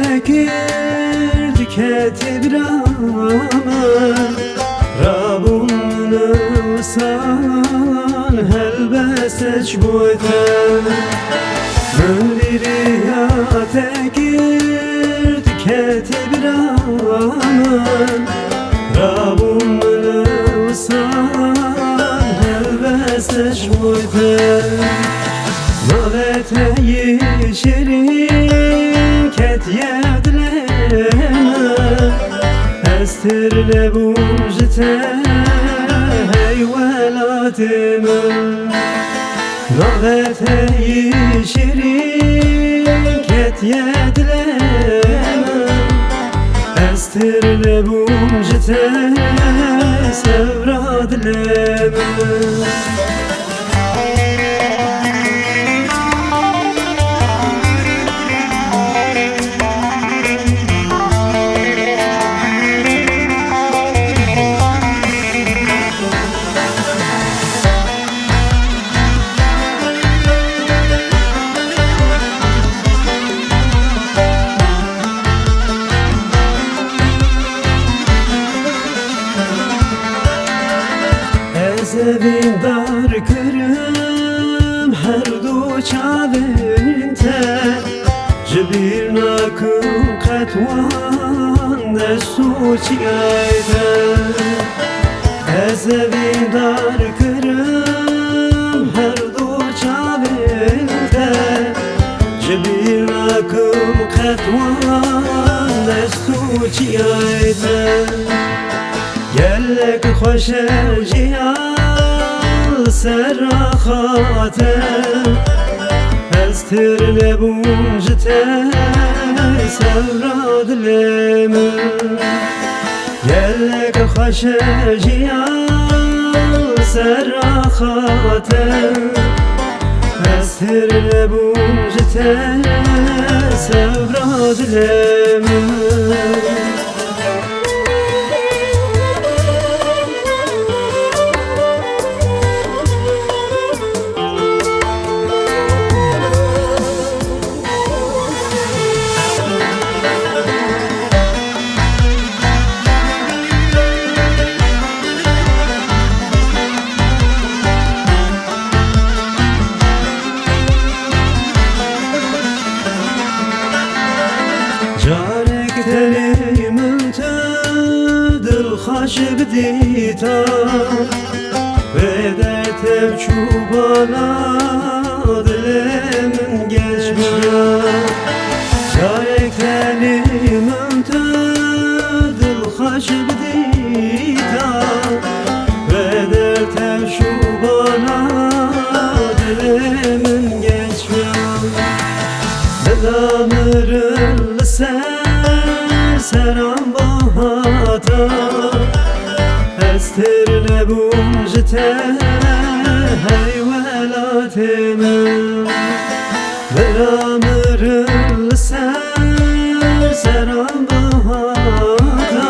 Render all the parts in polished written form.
تكرد كتبرامن رابون وصان هلبسج بوتن من دريا تكرد كتبرامن رابون وصان هلبسج بوتن مالته شیرین کت یادلم استر لبوجته هی ولاتم مالته شیرین کت یادلم استر لبوجته سورادلم Zevin dar kırım her du çavinte Jibir nakım katwan desu çigayde Zevin dar kırım her du çavinte Jibir nakım katwan desu çigayde Gellek خوشه جیال سراخاته از تر لبونجته سوراد لمن گلک خوشه جیال سراخاته از تر لبونجته سوراد لمن جارك تلي من تدل خاش بديتا بدأت بشوبانا دلي من قشبيا جارك تلي من تدل خاش بديتا بدأت بشوبانا دلي من قشبيا بدامر سرم باهاتا استر لبونجته هی ولاتم برامر سرم باهاتا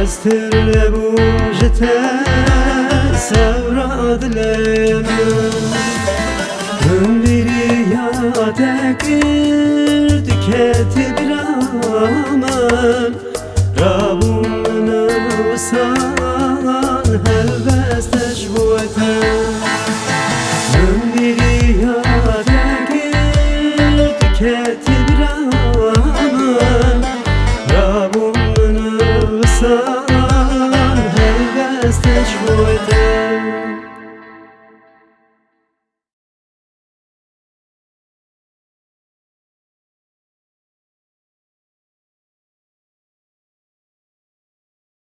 استر لبونجته سوراد لم من بریا تکرد كتبرامن رابون وصان هلبستش بوتن من بريا تكرد كتبرامن رابون وصان هلبستش بوتن